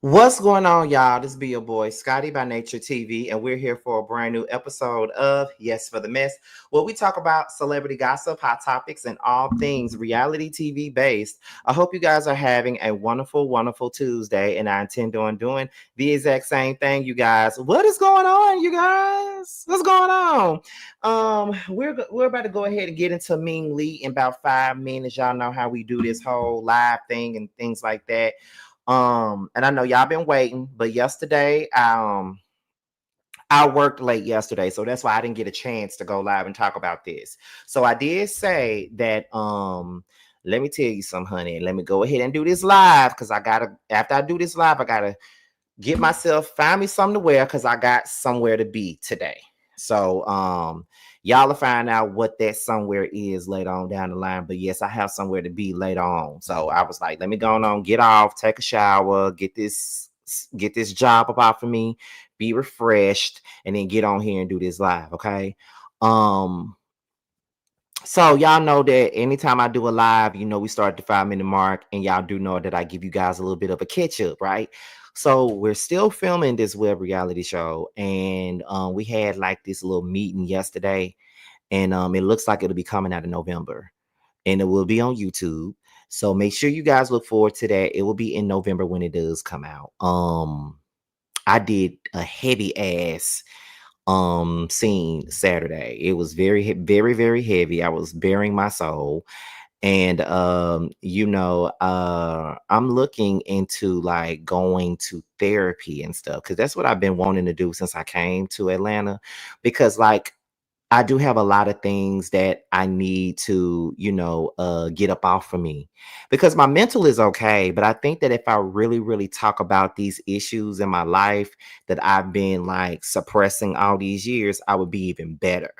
What's going on, y'all? This be your boy Scotty by Nature TV, and we're here for a brand new episode of Yes for the Mess, where we talk about celebrity gossip, hot topics, and all things reality TV based. I hope you guys are having a wonderful, wonderful Tuesday, and I intend on doing the exact same thing, you guys. What is going on, you guys? What's going on? We're about to go ahead and get into Ming Lee in about 5 minutes. Y'all know how we do this whole live thing and things like that. And I know y'all been waiting, but yesterday, I worked late yesterday, so that's why I didn't get a chance to go live and talk about this. So I did say that, let me tell you something, honey. Let me go ahead and do this live because I gotta, after I do this live, I gotta get myself, find me something to wear because I got somewhere to be today. So y'all will find out what that somewhere is later on down the line. But yes, I have somewhere to be later on. So I was like, let me go on, get off, take a shower, get this job about for me, be refreshed, and then get on here and do this live. Okay. Um so y'all know that anytime I do a live, we start at the 5 minute mark, and y'all do know that I give you guys a little bit of a catch up, right? So we're still filming this web reality show, and we had like this little meeting yesterday, and it looks like it'll be coming out in November, and it will be on YouTube. So make sure you guys look forward to that. It will be in November when it does come out. I did a heavy ass scene Saturday. It was very, very heavy. I was bearing my soul. And I'm looking into like going to therapy and stuff because that's what I've been wanting to do since I came to Atlanta. Because like I do have a lot of things that I need to, get up off of me because my mental is okay. But I think that if I really, really talk about these issues in my life that I've been like suppressing all these years, I would be even better.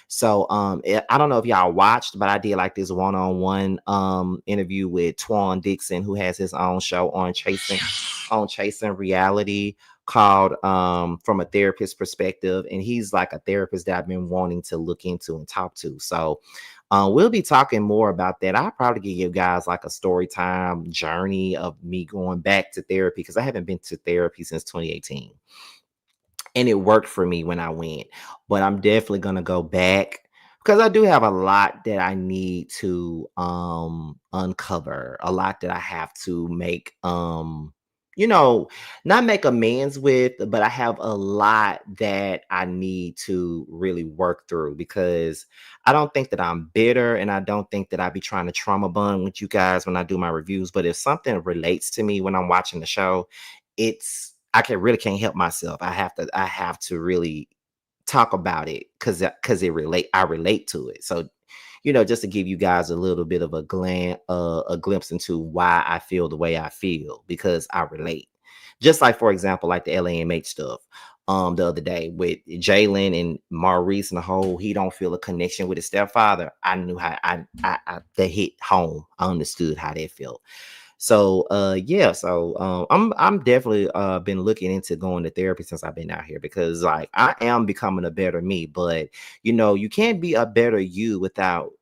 So, I don't know if y'all watched, but I did like this one-on-one interview with Twan Dixon, who has his own show on Chasing Reality, called From a Therapist Perspective, and he's like a therapist that I've been wanting to look into and talk to. So we'll be talking more about that. I'll probably give you guys like a story time journey of me going back to therapy because I haven't been to therapy since 2018, and it worked for me when I went. But I'm definitely gonna go back because I do have a lot that I need to uncover, a lot that I have to make you know not make amends with, but I have a lot that I need to really work through because I don't think that I'm bitter, and I don't think that I be trying to trauma bond with you guys when I do my reviews. But if something relates to me when I'm watching the show, I can really can't help myself. I have to really talk about it because I relate to it. So, just to give you guys a little bit of a glimpse into why I feel the way I feel because I relate. Just like, for example, like the LAMH stuff. The other day with Jalen and Maurice and the whole he don't feel a connection with his stepfather. I knew how that hit home. I understood how that felt. So yeah, so I'm definitely been looking into going to therapy since I've been out here because like I am becoming a better me, but you can't be a better you without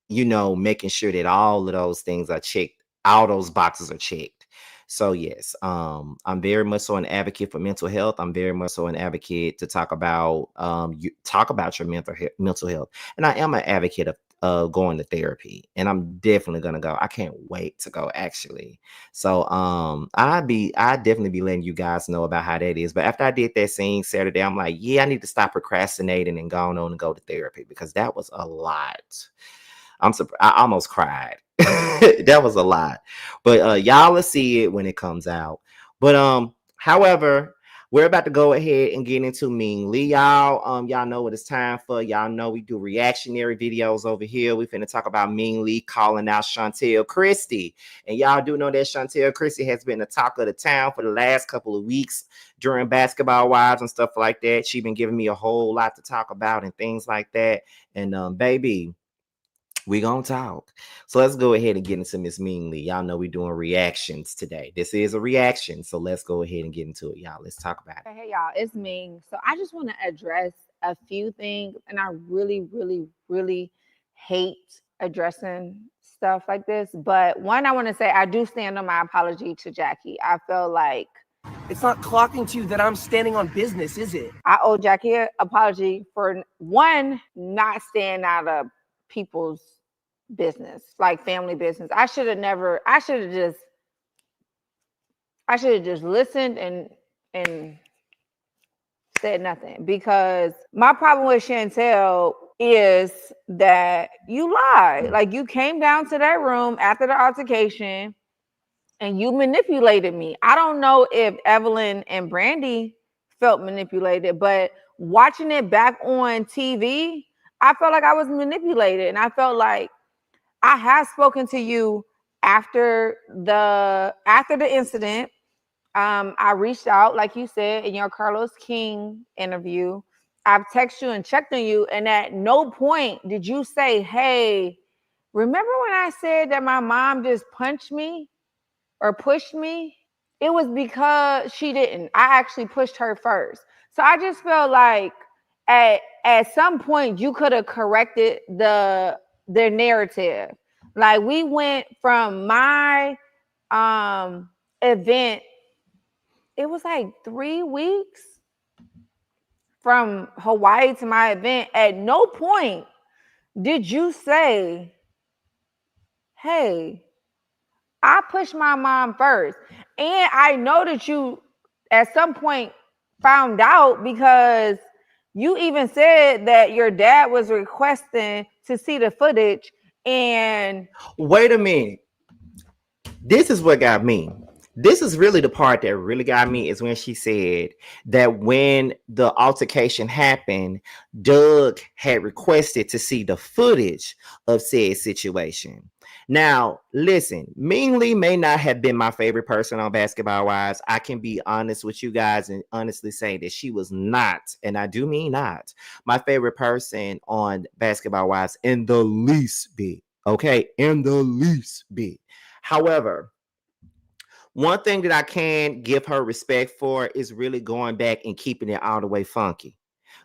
making sure that all of those things are checked, all those boxes are checked. So yes, I'm very much so an advocate for mental health. I'm very much so an advocate to talk about you talk about your mental health, and I am an advocate of going to therapy, and I'm definitely gonna go. I can't wait to go actually. So I definitely be letting you guys know about how that is. But after I did that scene Saturday, I'm like, yeah, I need to stop procrastinating and go on and go to therapy because that was a lot. I'm surprised. I almost cried. That was a lot. But y'all will see it when it comes out. But however, we're about to go ahead and get into Ming Lee, y'all. Y'all know what it's time for. Y'all know we do reactionary videos over here. We finna talk about Ming Lee calling out Chantel Christie. And y'all do know that Chantel Christie has been the talk of the town for the last couple of weeks during Basketball Wives and stuff like that. She been giving me a whole lot to talk about and things like that. And baby, we gonna talk. So let's go ahead and get into Miss Ming Lee. Y'all know we doing reactions today. This is a reaction, so let's go ahead and get into it, y'all. Let's talk about it. Hey y'all, it's Ming. So I just want to address a few things, and I really, really, really hate addressing stuff like this. But one, I want to say I do stand on my apology to Jackie. I feel like It's not clocking to you that I'm standing on business, is it? I owe Jackie an apology for one, not staying out of people's business, like family business. I should have just listened and said nothing, because my problem with Chantel is that you lied. Like, you came down to that room after the altercation and you manipulated me. I don't know if Evelyn and Brandy felt manipulated, but watching it back on TV, I felt like I was manipulated, and I felt like I have spoken to you after the incident. I reached out, like you said, in your Carlos King interview. I've texted you and checked on you, and at no point did you say, "Hey, remember when I said that my mom just punched me or pushed me?" It was because she didn't. I actually pushed her first. So I just felt like at some point you could have corrected their narrative. Like, we went from my event, it was like 3 weeks from Hawaii to my event. At no point did you say, "Hey, I pushed my mom first." And I know that you at some point found out, because you even said that your dad was requesting to see the footage. And Wait a minute. This is what got me. This is really the part that really got me, is when she said that when the altercation happened, Doug had requested to see the footage of said situation. Now, listen, Ming Lee may not have been my favorite person on Basketball Wives. I can be honest with you guys and honestly say that she was not, and I do mean not, my favorite person on Basketball Wives in the least bit. Okay, in the least bit. However, one thing that I can give her respect for is really going back and keeping it all the way funky,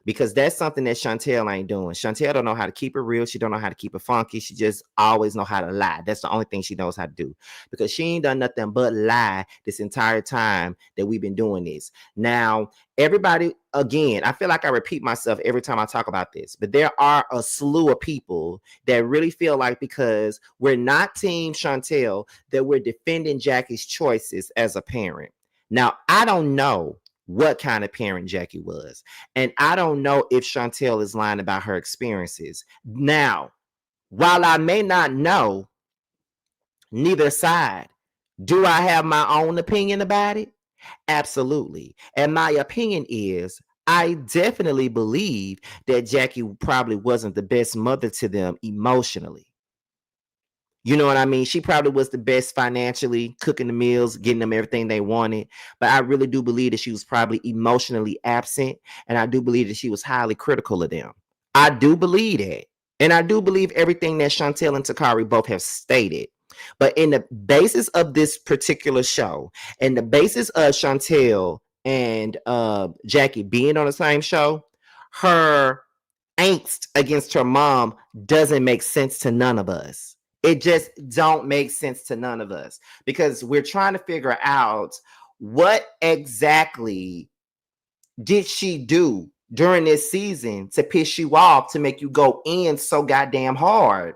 because that's something that Chantel ain't doing. Chantel don't know how to keep it real. She don't know how to keep it funky. She just always know how to lie. That's the only thing she knows how to do, because she ain't done nothing but lie this entire time that we've been doing this. Now, everybody, again, I feel like I repeat myself every time I talk about this, but there are a slew of people that really feel like, because we're not Team Chantel, that we're defending Jackie's choices as a parent. Now, I don't know what kind of parent Jackie was. And I don't know if Chantel is lying about her experiences. Now, while I may not know neither side, do I have my own opinion about it? Absolutely. And my opinion is, I definitely believe that Jackie probably wasn't the best mother to them emotionally. You know what I mean? She probably was the best financially, cooking the meals, getting them everything they wanted. But I really do believe that she was probably emotionally absent. And I do believe that she was highly critical of them. I do believe that. And I do believe everything that Chantel and Takari both have stated. But in the basis of this particular show, and the basis of Chantel and Jackie being on the same show, her angst against her mom doesn't make sense to none of us. It just don't make sense to none of us, because we're trying to figure out what exactly did she do during this season to piss you off, to make you go in so goddamn hard.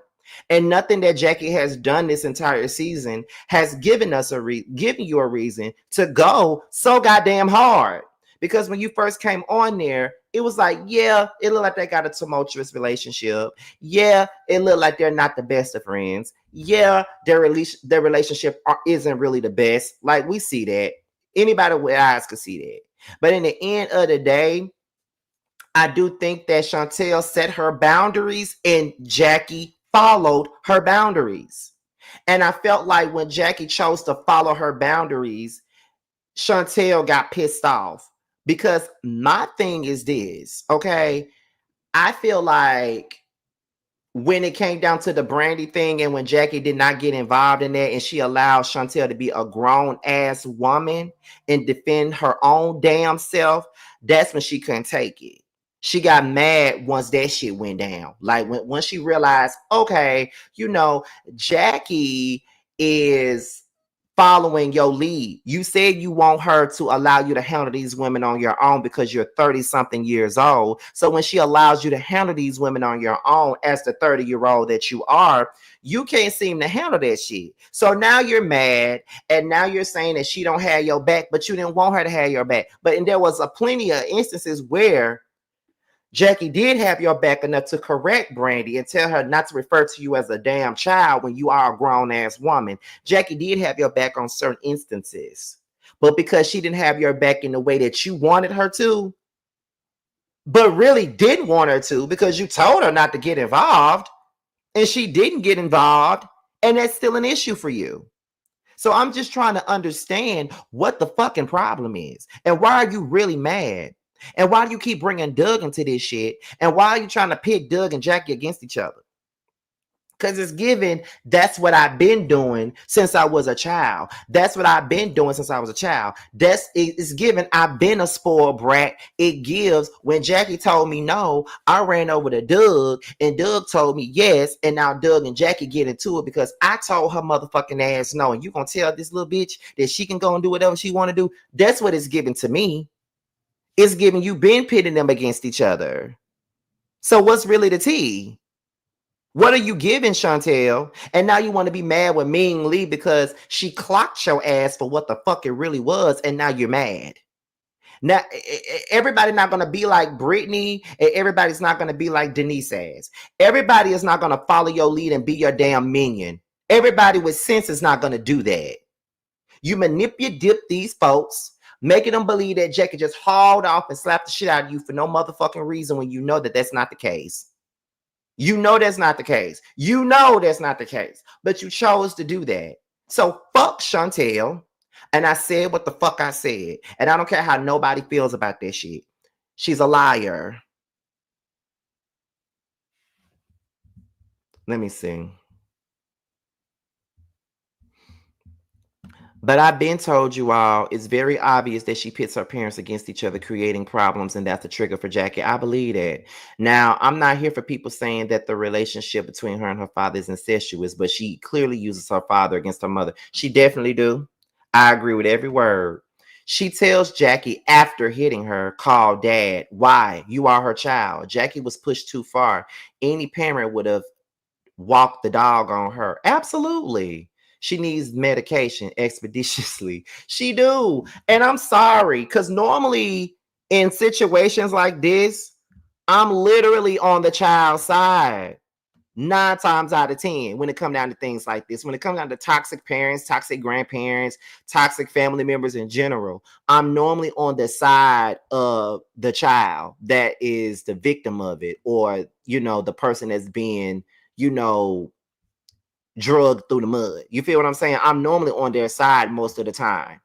And nothing that Jackie has done this entire season has given us given you a reason to go so goddamn hard. Because when you first came on there, it was like, yeah, it looked like they got a tumultuous relationship. Yeah, it looked like they're not the best of friends. Yeah, their relationship isn't really the best. Like, we see that. Anybody with eyes could see that. But in the end of the day, I do think that Chantel set her boundaries and Jackie followed her boundaries. And I felt like when Jackie chose to follow her boundaries, Chantel got pissed off. Because my thing is this, okay? I feel like when it came down to the Brandy thing, and when Jackie did not get involved in that, and she allowed Chantel to be a grown ass woman and defend her own damn self, that's when she couldn't take it. She got mad once that shit went down. Like, once she realized, okay, Jackie is following your lead. You said you want her to allow you to handle these women on your own because you're 30 something years old. So when she allows you to handle these women on your own as the 30-year-old that you are, you can't seem to handle that shit. So now you're mad, and now you're saying that she don't have your back, but you didn't want her to have your back. And there was a plenty of instances where Jackie did have your back enough to correct Brandy and tell her not to refer to you as a damn child when you are a grown-ass woman. Jackie did have your back on certain instances. But because she didn't have your back in the way that you wanted her to, but really didn't want her to because you told her not to get involved, and she didn't get involved, and that's still an issue for you. So I'm just trying to understand what the fucking problem is. And why are you really mad? And why do you keep bringing Doug into this shit? And why are you trying to pit Doug and Jackie against each other? Because it's given, that's what I've been doing since I was a child. That's what I've been doing since I was a child. It's given, I've been a spoiled brat. It gives, when Jackie told me no, I ran over to Doug, and Doug told me yes, and now Doug and Jackie get into it because I told her motherfucking ass no, and you gonna tell this little bitch that she can go and do whatever she want to do? That's what it's given to me. It's giving, you been pitting them against each other. So what's really the tea? What are you giving, Chantel? And now you want to be mad with Ming Lee because she clocked your ass for what the fuck it really was, and now you're mad. Now, everybody's not going to be like Brittany, and everybody's not going to be like Denise ass. Everybody is not going to follow your lead and be your damn minion. Everybody with sense is not going to do that. You manipulate these folks, making them believe that Jackie just hauled off and slapped the shit out of you for no motherfucking reason when you know that that's not the case. You know that's not the case. You know that's not the case. But you chose to do that. So fuck Chantel. And I said what the fuck I said. And I don't care how nobody feels about this shit. She's a liar. Let me see. But I've been told you all, it's very obvious that she pits her parents against each other, creating problems, and that's the trigger for Jackie. I believe that. Now, I'm not here for people saying that the relationship between her and her father is incestuous, but she clearly uses her father against her mother. She definitely do. I agree with every word. She tells Jackie after hitting her, call dad. Why? You are her child. Jackie was pushed too far. Any parent would have walked the dog on her. Absolutely. She needs medication expeditiously. She do. And I'm sorry, because normally in situations like this, I'm literally on the child's side 9 times out of 10 when it comes down to things like this. When it comes down to toxic parents, toxic grandparents, toxic family members in general, I'm normally on the side of the child that is the victim of it, or, you know, the person that's being, you know, drugged through the mud. You feel what I'm saying? I'm normally on their side most of the time.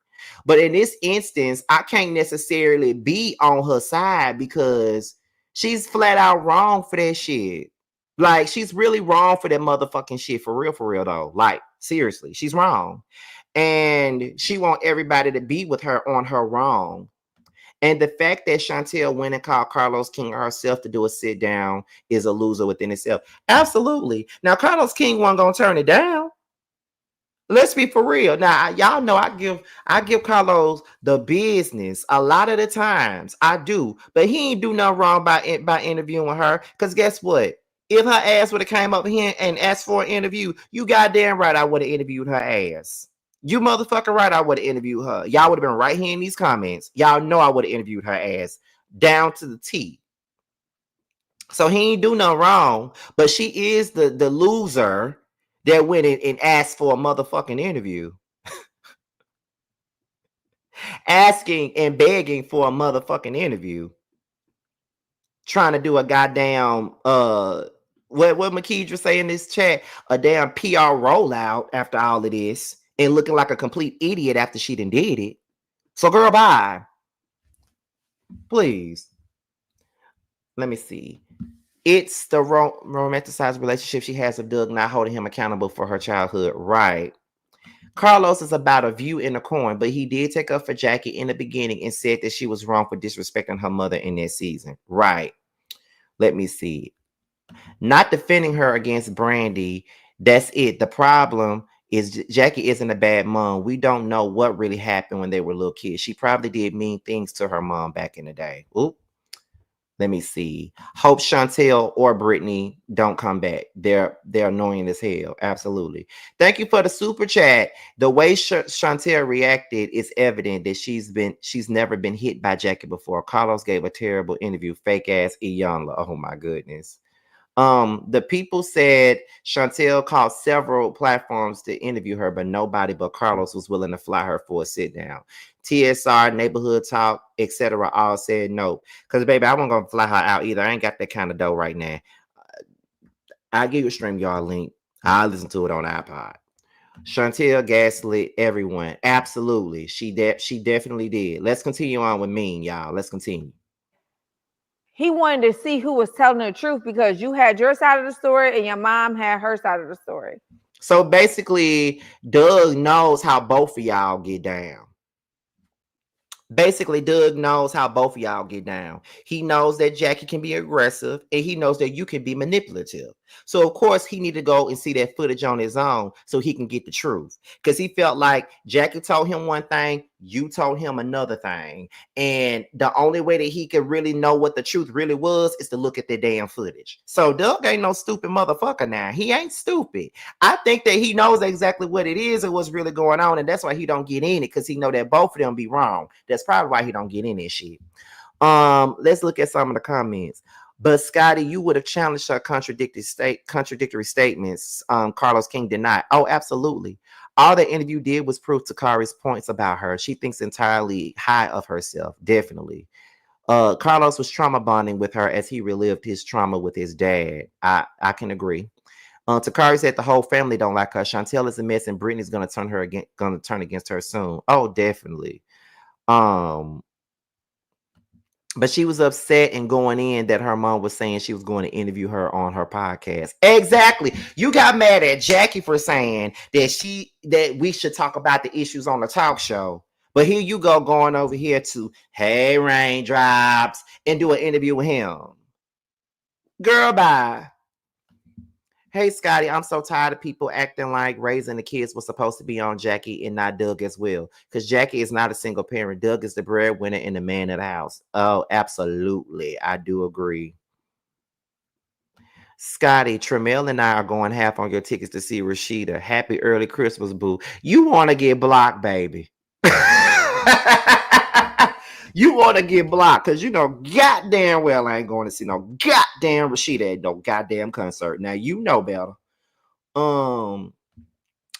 But in this instance, I can't necessarily be on her side because she's flat out wrong for that shit. Like, she's really wrong for that motherfucking shit. For real though. Like, seriously, she's wrong. And she want everybody to be with her on her wrong. And the fact that Chantel went and called Carlos King herself to do a sit down is a loser within itself. Absolutely. Now, Carlos King wasn't gonna turn it down. Let's be for real. Now, y'all know I give Carlos the business a lot of the times. I do, but he ain't do nothing wrong by interviewing her. Because guess what? If her ass would have came up here and asked for an interview, you goddamn right I would have interviewed her ass. You motherfucking right, I would have interviewed her. Y'all would have been right here in these comments. Y'all know I would have interviewed her ass down to the T. So he ain't do nothing wrong, but she is the loser that went in and asked for a motherfucking interview. Asking and begging for a motherfucking interview. Trying to do a goddamn what McKeedra say in this chat, a damn PR rollout after all of this. And looking like a complete idiot after she done did it. So, girl, bye. Please. Let me see. It's the romanticized relationship she has with Doug, not holding him accountable for her childhood. Right. Carlos is about a view in a coin, but he did take up for Jackie in the beginning and said that she was wrong for disrespecting her mother in that season. Right. Let me see. Not defending her against Brandy. That's it. The problem Jackie isn't a bad mom. We don't know what really happened when they were little kids. She probably did mean things to her mom back in the day. Oop. Let me see. Hope Chantel or Brittany don't come back. They're annoying as hell. Absolutely. Thank you for the super chat. The way Chantel reacted is evident that she's never been hit by Jackie before. Carlos gave a terrible interview. Fake ass Iyanla. Oh my goodness. The people said Chantel called several platforms to interview her, but nobody but Carlos was willing to fly her for a sit down. TSR, Neighborhood Talk, etc. all said no. Because baby, I wasn't gonna fly her out either. I ain't got that kind of dough right now. I'll give you a stream y'all link. I'll listen to it on iPod. Chantel gaslit everyone. Absolutely. She definitely did. Let's continue on with Ming, y'all. Let's continue. He wanted to see who was telling the truth because you had your side of the story and your mom had her side of the story. So basically, Doug knows how both of y'all get down. Basically, Doug knows how both of y'all get down. He knows that Jackie can be aggressive and he knows that you can be manipulative. So, of course, he need to go and see that footage on his own so he can get the truth. Because he felt like Jackie told him one thing, you told him another thing. And the only way that he could really know what the truth really was is to look at the damn footage. So, Doug ain't no stupid motherfucker now. He ain't stupid. I think that he knows exactly what it is and what's really going on. And that's why he don't get in it, because he know that both of them be wrong. That's probably why he don't get in this shit. Let's look at some of the comments. But Scotty, you would have challenged her contradictory statements. Carlos King denied. Oh, absolutely. All the interview did was prove Takari's points about her. She thinks entirely high of herself. Definitely. Carlos was trauma bonding with her as he relived his trauma with his dad. I can agree. Takari said the whole family don't like her. Chantel is a mess, and Brittany's gonna turn against her soon. Oh, definitely. But she was upset and going in that her mom was saying she was going to interview her on her podcast. Exactly. You got mad at Jackie for saying that we should talk about the issues on the talk show. But here you go going over here to Hey Raindrops and do an interview with him. Girl, bye. Hey, Scotty, I'm so tired of people acting like raising the kids was supposed to be on Jackie and not Doug as well. Because Jackie is not a single parent. Doug is the breadwinner and the man of the house. Oh, absolutely. I do agree. Scotty, Tremel and I are going half on your tickets to see Rashida. Happy early Christmas, boo. You want to get blocked, baby. You want to get blocked because you know goddamn well I ain't going to see no goddamn Rashida at no goddamn concert. Now you know better.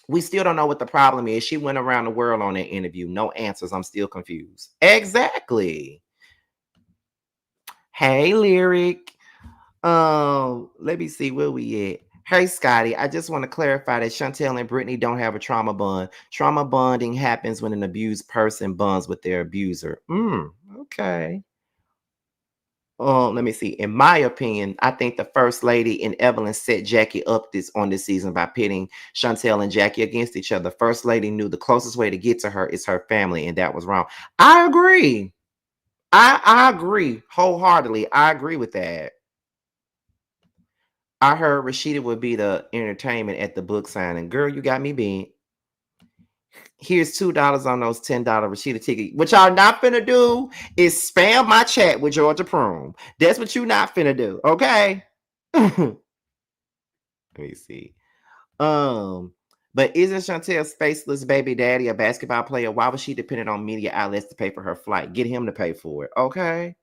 We still don't know what the problem is. She went around the world on that interview. No answers. I'm still confused. Exactly. Hey, Lyric. Let me see where we at. Hey, Scotty, I just want to clarify that Chantel and Brittany don't have a trauma bond. Trauma bonding happens when an abused person bonds with their abuser. Okay. Let me see. In my opinion, I think the first lady and Evelyn set Jackie up on this season by pitting Chantel and Jackie against each other. First lady knew the closest way to get to her is her family, and that was wrong. I agree. I agree wholeheartedly. I agree with that. I heard Rashida would be the entertainment at the book signing. Girl, you got me beat. Here's $2 on those $10 Rashida tickets. What y'all not finna do is spam my chat with Georgia Prune. That's what you not finna do, okay? Let me see. But isn't Chantel's faceless baby daddy a basketball player? Why was she dependent on media outlets to pay for her flight? Get him to pay for it, okay?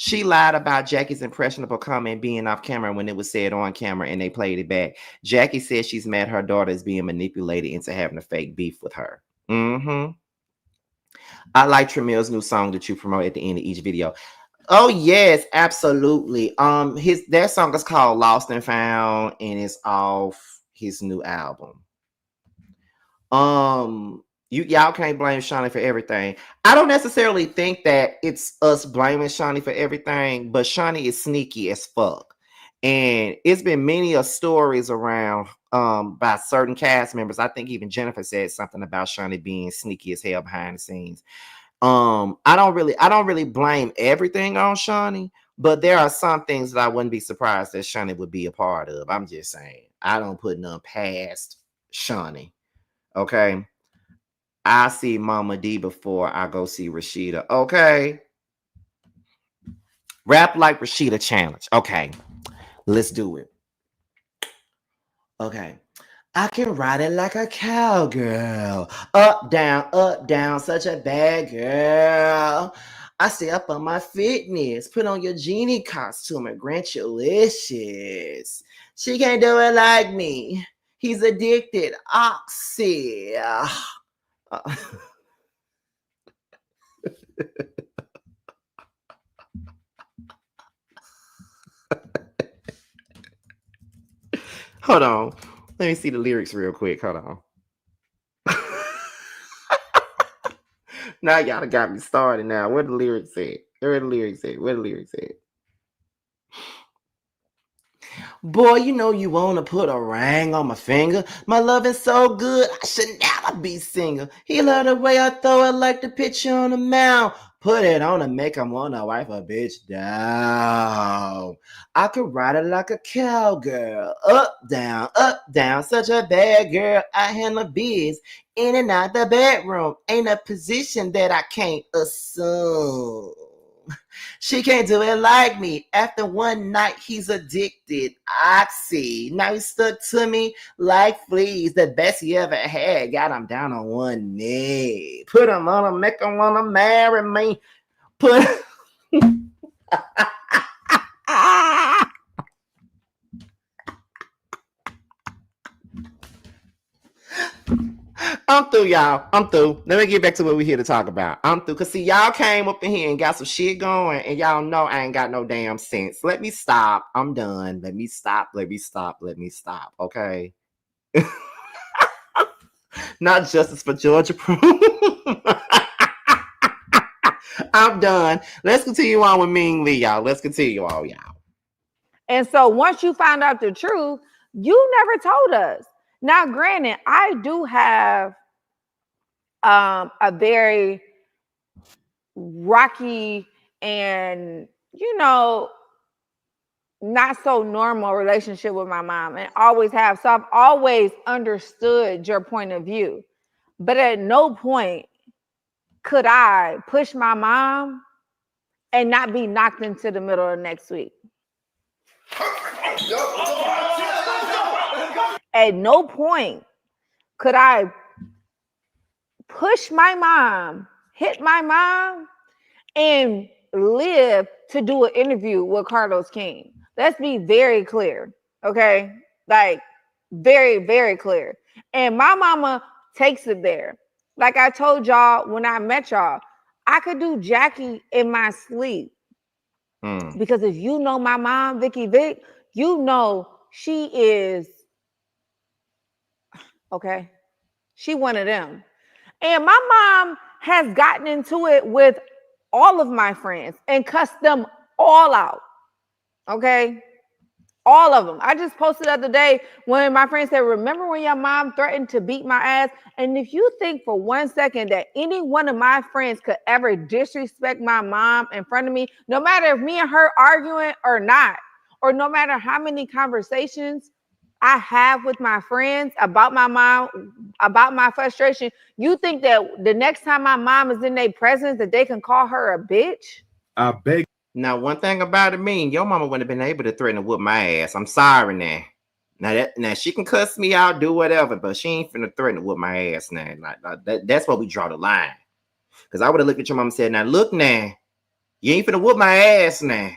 She lied about Jackie's impressionable comment being off camera when it was said on camera and they played it back. Jackie says she's mad her daughter is being manipulated into having a fake beef with her. I like Tremel's new song that you promote at the end of each video. Oh, yes, absolutely. That song is called Lost and Found and it's off his new album. Y'all can't blame Shawnee for everything. I don't necessarily think that it's us blaming Shawnee for everything, but Shawnee is sneaky as fuck. And it's been many stories around by certain cast members. I think even Jennifer said something about Shawnee being sneaky as hell behind the scenes. I don't really blame everything on Shawnee, but there are some things that I wouldn't be surprised that Shawnee would be a part of. I'm just saying. I don't put none past Shawnee. Okay. I see Mama D before I go see Rashida. Okay. Rap like Rashida challenge. Okay. Let's do it. Okay. I can ride it like a cowgirl. Up, down, such a bad girl. I stay up on my fitness. Put on your genie costume and grant your wishes. She can't do it like me. He's addicted. Oxy. Hold on. Let me see the lyrics real quick. Hold on. Now y'all got me started now. What the lyrics say? Where the lyrics say? What the lyrics say? Boy, you know you wanna put a ring on my finger. My love is so good, I should never be single. He love the way I throw it like the picture on the mound. Put it on and make him wanna wipe a bitch down. I could ride it like a cowgirl. Up, down, such a bad girl. I handle biz in and out the bedroom. Ain't a position that I can't assume. She can't do it like me. After one night, he's addicted. Oxy. Now he's stuck to me like fleas. The best he ever had. Got him down on one knee. Put him on him, make him want to marry me. Put. I'm through, y'all. I'm through. Let me get back to what we're here to talk about. I'm through. Because, see, y'all came up in here and got some shit going, and y'all know I ain't got no damn sense. Let me stop. I'm done. Let me stop. Okay? Not justice for Georgia Prue. I'm done. Let's continue on with Ming Lee, y'all. Let's continue on, y'all. And so once you found out the truth, you never told us. Now, granted, I do have a very rocky and, not so normal relationship with my mom, and always have. So I've always understood your point of view. But at no point could I push my mom and not be knocked into the middle of next week. At no point could I push my mom, hit my mom, and live to do an interview with Carlos King. Let's be very clear, okay? Like, very, very clear. And my mama takes it there. Like I told y'all when I met y'all, I could do Jackie in my sleep. Because if you know my mom, Vicky Vic, you know she is, okay, she one of them. And my mom has gotten into it with all of my friends and cussed them all out. Okay? All of them. I just posted the other day when my friend said, remember when your mom threatened to beat my ass? And if you think for 1 second that any one of my friends could ever disrespect my mom in front of me, no matter if me and her arguing or not, or no matter how many conversations I have with my friends about my mom, about my frustration, you think that the next time my mom is in their presence that they can call her a bitch? I beg. Now, one thing about it, mean your mama wouldn't have been able to threaten to whoop my ass. I'm sorry now. Now she can cuss me out, do whatever, but she ain't finna threaten to whoop my ass now. That's where we draw the line. Because I would have looked at your mom and said, now look now, you ain't finna whoop my ass now.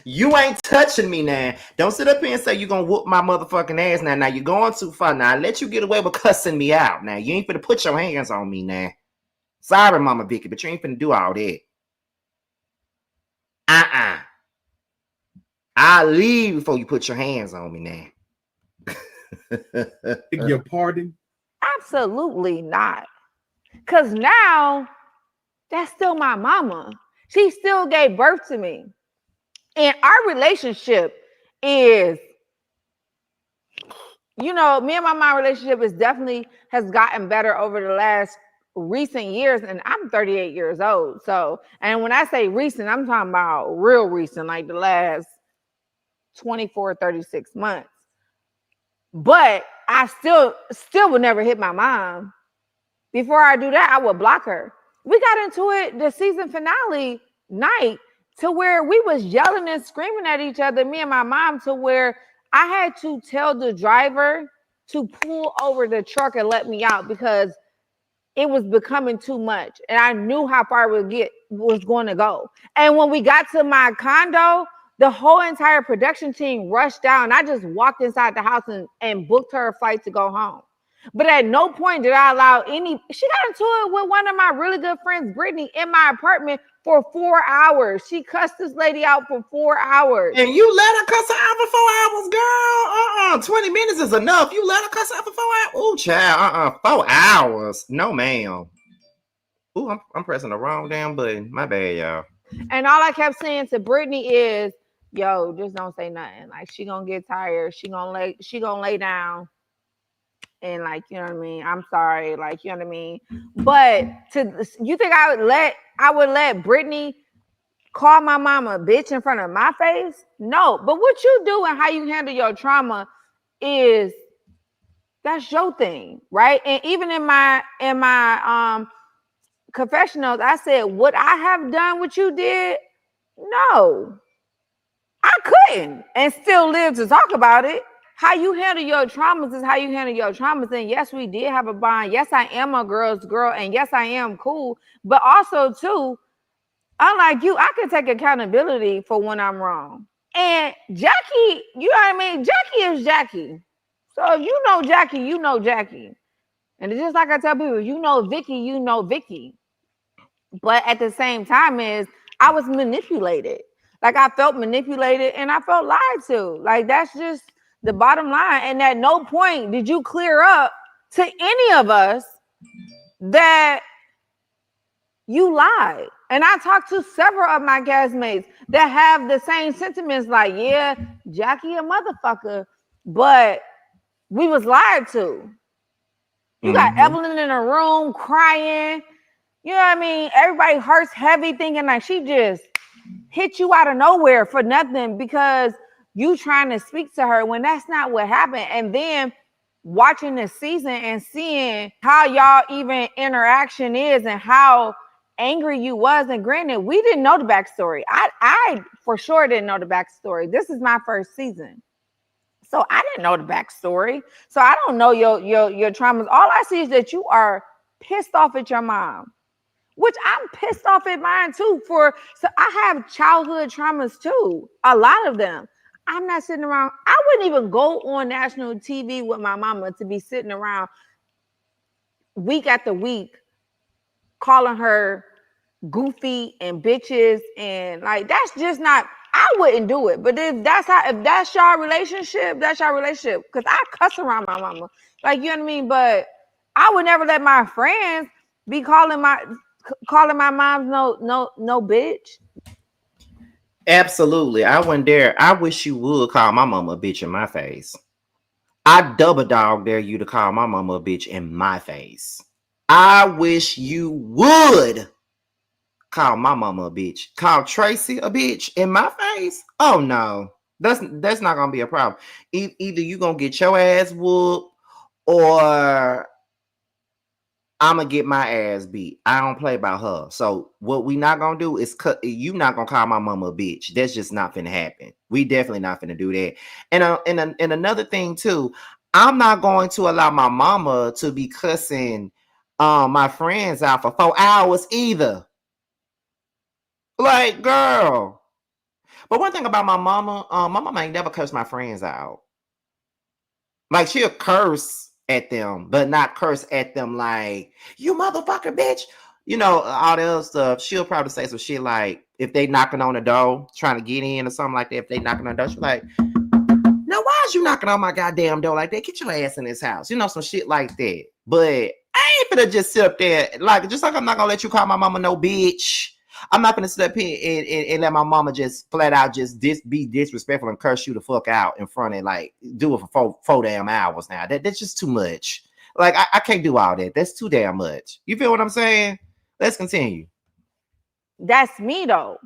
You ain't touching me now. Don't sit up here and say you're gonna whoop my motherfucking ass now. Now you're going too far. Now I let you get away with cussing me out. Now you ain't finna put your hands on me now. Sorry, Mama Vicky, but you ain't finna do all that. I'll leave before you put your hands on me now. Your pardon? Absolutely not. Because now that's still my mama. She still gave birth to me. And our relationship is, me and my mom relationship is definitely has gotten better over the last recent years, and I'm 38 years old. So, and when I say recent, I'm talking about real recent, like the last 24, 36 months. But I still would never hit my mom. Before I do that, I would block her. We got into it the season finale night to where we was yelling and screaming at each other, me and my mom, to where I had to tell the driver to pull over the truck and let me out because it was becoming too much. And I knew how far it was going to go. And when we got to my condo, the whole entire production team rushed down. I just walked inside the house and booked her a flight to go home. But at no point did I allow she got into it with one of my really good friends, Brittany, in my apartment for 4 hours. She cussed this lady out for 4 hours. And you let her cuss her out for 4 hours, girl? 20 minutes is enough. You let her cuss out for 4 hours? Oh, child, 4 hours. No, ma'am. Ooh, I'm pressing the wrong damn button. My bad, y'all. And all I kept saying to Brittany is, yo, just don't say nothing. Like, she gonna get tired. She gonna lay down. And like, you know what I mean? I'm sorry, like, you know what I mean? But you think I would let Brittany call my mama a bitch in front of my face? No. But what you do and how you handle your trauma that's your thing, right? And even in my confessionals, I said, would I have done what you did? No, I couldn't, and still live to talk about it. How you handle your traumas is how you handle your traumas. And yes, we did have a bond. Yes, I am a girl's girl. And yes, I am cool. But also, too, unlike you, I can take accountability for when I'm wrong. And Jackie, you know what I mean? Jackie is Jackie. So if you know Jackie, you know Jackie. And it's just like I tell people, you know Vicky, you know Vicky. But at the same time I was manipulated. Like, I felt manipulated and I felt lied to. Like, that's just the bottom line. And at no point did you clear up to any of us that you lied. And I talked to several of my castmates that have the same sentiments, like, yeah, Jackie a motherfucker, but we was lied to. You got Evelyn in a room crying. You know what I mean? Everybody hurts heavy, thinking like she just hit you out of nowhere for nothing because you trying to speak to her when that's not what happened. And then watching the season and seeing how y'all even interaction is and how angry you was. And granted, we didn't know the backstory. I for sure didn't know the backstory. This is my first season. So I didn't know the backstory. So I don't know your traumas. All I see is that you are pissed off at your mom, which I'm pissed off at mine too. So I have childhood traumas too, a lot of them. I'm not sitting around. I wouldn't even go on national TV with my mama to be sitting around week after week calling her goofy and bitches, and like, that's just not, I wouldn't do it. But if that's y'all relationship, that's y'all relationship. Because I cuss around my mama. Like, you know what I mean? But I would never let my friends be calling my mom no bitch. Absolutely. I wouldn't dare. I wish you would call my mama a bitch in my face. I double dog dare you to call my mama a bitch in my face. I wish you would call my mama a bitch. Call Tracy a bitch in my face. Oh no. That's not gonna be a problem. Either you gonna get your ass whooped or I'm gonna get my ass beat. I don't play about her. So what we not gonna do is you not gonna call my mama a bitch. That's just not gonna happen. We definitely not gonna do that. And another thing too, I'm not going to allow my mama to be cussing my friends out for 4 hours either. Like, girl. But one thing about my mama ain't never cursed my friends out. Like, she'll curse at them, but not curse at them like, you motherfucker bitch. You know, all the other stuff. She'll probably say some shit like, if they knocking on the door, trying to get in or something like that, if they knocking on the door, she's like, now why is you knocking on my goddamn door like that? Get your ass in this house. You know, some shit like that. But I ain't finna just sit up there, like, just like I'm not gonna let you call my mama no bitch. I'm not gonna sit up here and let my mama just flat out just be disrespectful and curse you the fuck out in front of, like, do it for four damn hours now. That's just too much. Like, I can't do all that. That's too damn much. You feel what I'm saying? Let's continue. That's me though.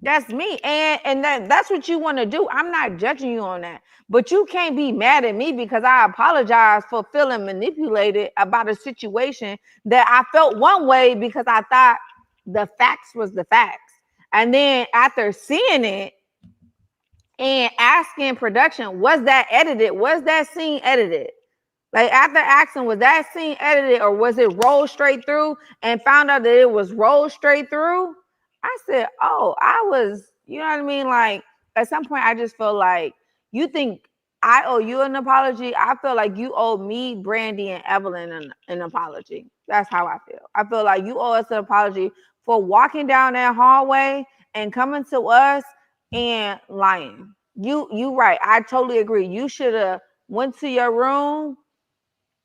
That's me. And that's what you want to do. I'm not judging you on that. But you can't be mad at me because I apologize for feeling manipulated about a situation that I felt one way because I thought the facts was the facts. And then after seeing it and asking production, was that edited? Was that scene edited? Like after asking, was that scene edited or was it rolled straight through, and found out that it was rolled straight through? I said, oh, I was, you know what I mean? Like at some point, I just feel like you think I owe you an apology. I feel like you owe me, Brandy, and Evelyn an apology. That's how I feel. I feel like you owe us an apology for walking down that hallway and coming to us and lying. You right. I totally agree. You should have went to your room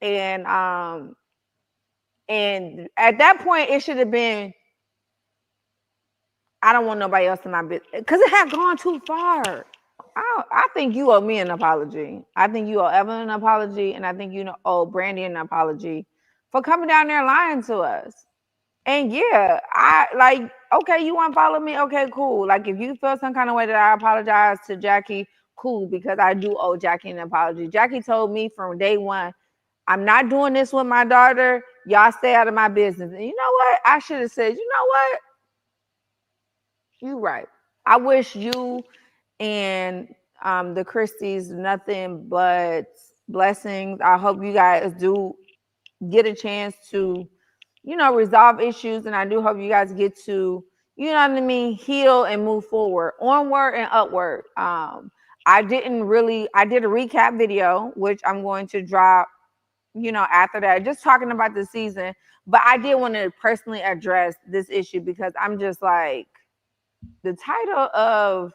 and at that point it should have been, I don't want nobody else in my business, because it had gone too far. I think you owe me an apology. I think you owe Evan an apology, and I think you owe Brandy an apology for coming down there lying to us. And yeah, I like, okay, you want to follow me? Okay, cool. Like if you feel some kind of way that I apologize to Jackie, cool, because I do owe Jackie an apology. Jackie told me from day one, I'm not doing this with my daughter. Y'all stay out of my business. And you know what? I should have said, you know what? You right. I wish you and the Christies nothing but blessings. I hope you guys do get a chance to, resolve issues. And I do hope you guys get to, you know what I mean, heal and move forward, onward and upward. I did a recap video, which I'm going to drop after that, just talking about the season. But I did want to personally address this issue because I'm just like, the title of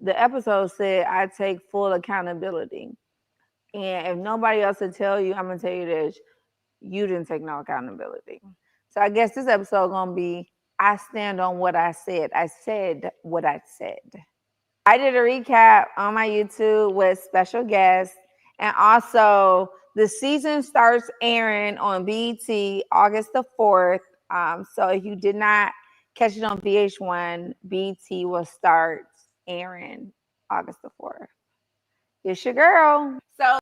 the episode said, I take full accountability. And if nobody else will tell you, I'm going to tell you this, you didn't take no accountability. So I guess this episode going to be, I stand on what I said. I said what I said. I did a recap on my YouTube with special guests. And also, the season starts airing on BET August the 4th. So if you did not catch it on VH1, BET will start airing August the 4th. It's your girl. So,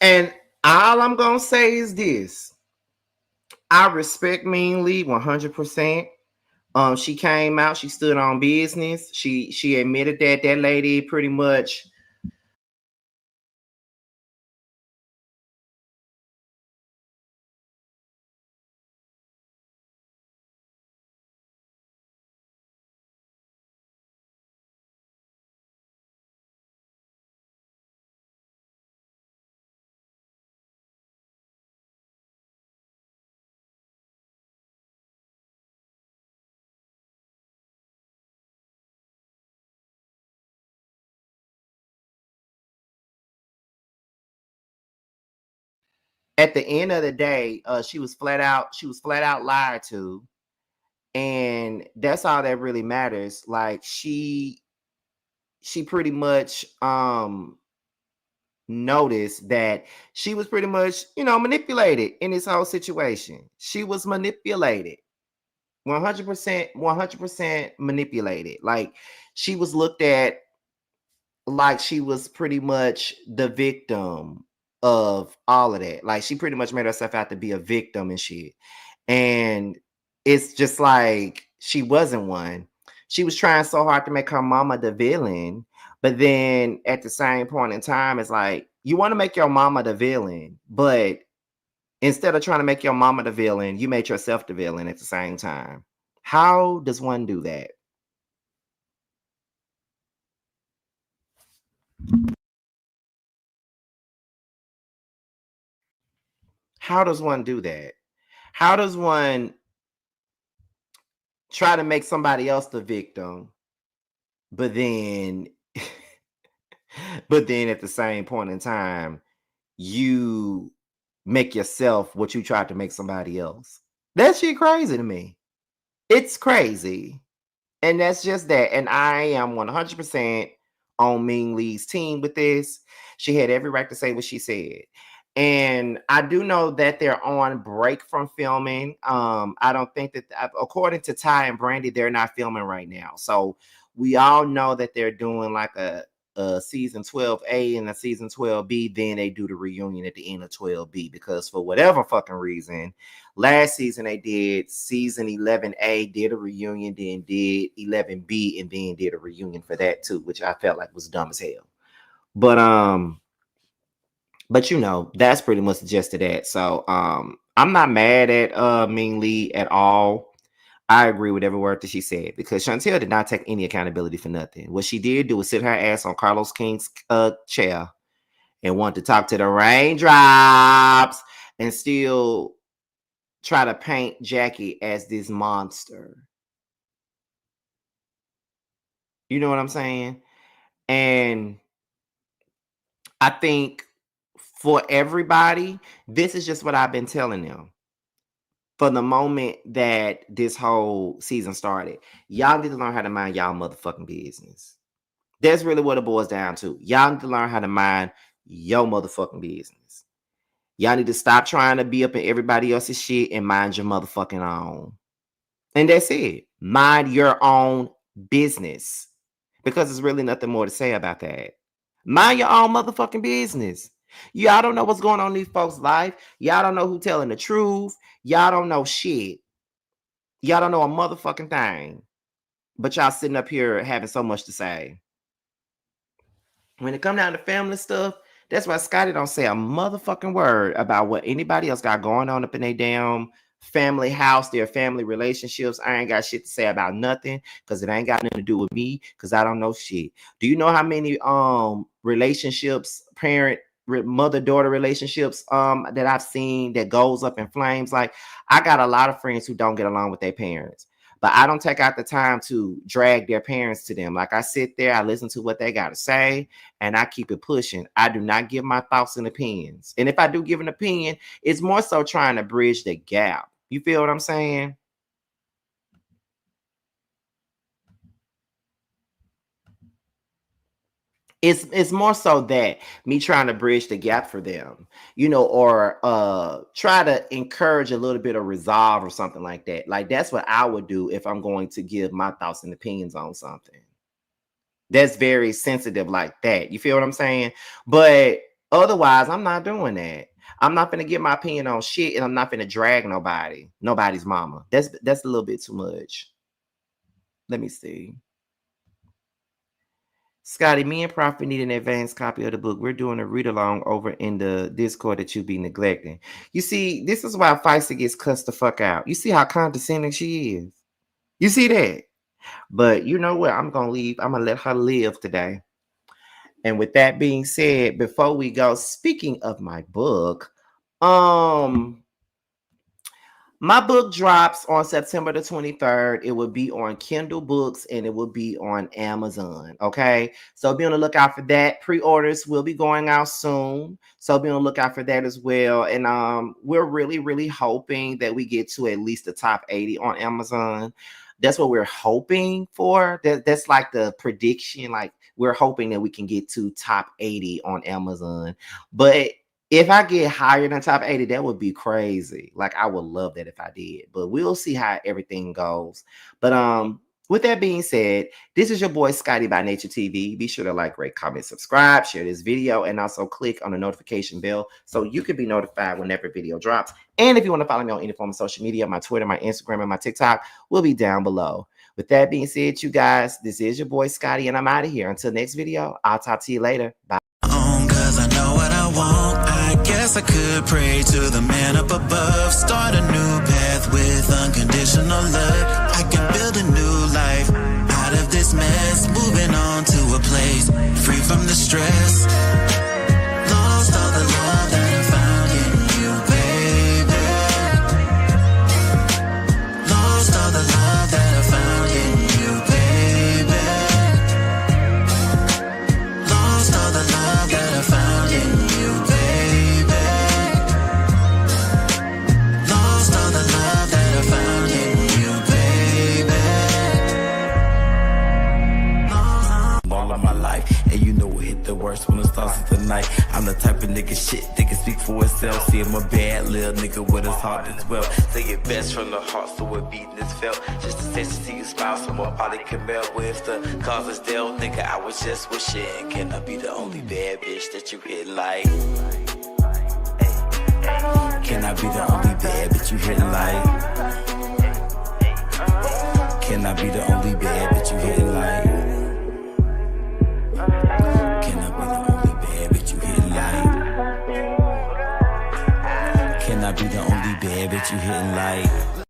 And all I'm gonna say is this: I respect Ming Lee 100%. She came out, she stood on business. She admitted that lady pretty much at the end of the day, she was flat out lied to. And that's all that really matters. Like she pretty much noticed that she was pretty much, manipulated in this whole situation. She was manipulated. 100% manipulated. Like she was looked at like she was pretty much the victim of all of that. Like she pretty much made herself out to be a victim and shit. And it's just like she wasn't one. She was trying so hard to make her mama the villain, but then at the same point in time, it's like you want to make your mama the villain, but instead of trying to make your mama the villain, you made yourself the villain at the same time. How does one do that? How does one do that? How does one try to make somebody else the victim, but then at the same point in time, you make yourself what you tried to make somebody else? That shit crazy to me. It's crazy. And that's just that. And I am 100% on Ming Lee's team with this. She had every right to say what she said. And I do know that they're on break from filming. I don't think that, according to Ty and Brandy, they're not filming right now. So we all know that they're doing like a season 12A and a season 12B. Then they do the reunion at the end of 12B, because for whatever fucking reason, last season they did season 11A, did a reunion, then did 11B, and then did a reunion for that too, which I felt like was dumb as hell. But you know, that's pretty much just to that. So I'm not mad at Ming Lee at all. I agree with every word that she said, because Chantel did not take any accountability for nothing. What she did do was sit her ass on Carlos King's chair and want to talk to the raindrops and still try to paint Jackie as this monster. You know what I'm saying? And I think for everybody, this is just what I've been telling them for the moment that this whole season started. Y'all need to learn how to mind y'all motherfucking business. That's really what it boils down to. Y'all need to learn how to mind your motherfucking business. Y'all need to stop trying to be up in everybody else's shit and mind your motherfucking own. And that's it. Mind your own business. Because there's really nothing more to say about that. Mind your own motherfucking business. Y'all don't know what's going on in these folks' life. Y'all don't know who telling the truth. Y'all don't know shit. Y'all don't know a motherfucking thing. But y'all sitting up here having so much to say. When it come down to family stuff, that's why Scotty don't say a motherfucking word about what anybody else got going on up in their damn family house, their family relationships. I ain't got shit to say about nothing, because it ain't got nothing to do with me, because I don't know shit. Do you know how many relationships, mother-daughter relationships that I've seen that goes up in flames? Like, I got a lot of friends who don't get along with their parents, but I don't take out the time to drag their parents to them. Like, I sit there, I listen to what they got to say, and I keep it pushing. I do not give my thoughts and opinions. And if I do give an opinion, it's more so trying to bridge the gap. You feel what I'm saying? It's more so that me trying to bridge the gap for them, you know, or try to encourage a little bit of resolve or something like that. Like, that's what I would do if I'm going to give my thoughts and opinions on something that's very sensitive like that. You feel what I'm saying? But otherwise, I'm not doing that. I'm not gonna give my opinion on shit, and I'm not gonna drag nobody's mama. That's a little bit too much. Let me see. Scotty, me and Prophet need an advanced copy of the book. We're doing a read along over in the Discord that you be neglecting. You see, this is why Feisty gets cussed the fuck out. You see how condescending she is. You see that? But you know what? I'm gonna leave. I'm gonna let her live today. And with that being said, before we go, speaking of my book, my book drops on September the 23rd. It will be on Kindle Books and it will be on Amazon. Okay. So be on the lookout for that. Pre-orders will be going out soon. So be on the lookout for that as well. And we're really, really hoping that we get to at least the top 80 on Amazon. That's what we're hoping for. That's like the prediction. Like, we're hoping that we can get to top 80 on Amazon. But if I get higher than top 80, that would be crazy. Like, I would love that if I did. But we'll see how everything goes. But with that being said, this is your boy Scotty by Nature TV. Be sure to like, rate, comment, subscribe, share this video, and also click on the notification bell so you can be notified whenever video drops. And if you want to follow me on any form of social media, my Twitter, my Instagram, and my TikTok will be down below. With that being said, you guys, this is your boy Scotty, and I'm out of here. Until next video, I'll talk to you later. Bye. Cause I know what I want. I guess I could pray to the man up above. Start a new path with unconditional love. I can build a new life out of this mess. Moving on to a place free from the stress. Lost all the love that I found in you, baby. Lost all the love that I found in you, baby. Lost all the love that I found in you, baby. Lost all the love that I found in you, baby. Lost the worst when it starts with the night. I'm the type of nigga shit that can speak for itself. See, I'm a bad little nigga with his heart as well. Say it best from the heart, so it beating is felt. Just a sense to see you smile, someone probably can melt with the cause is dealt, nigga. I was just wishing, can I be the only bad bitch that you hit like? Can I be the only bad bitch you hit like? Can I be the only bad bitch you hit like? Can I be the only bad bitch you hit like? Can I be the only bad bitch you hitting like?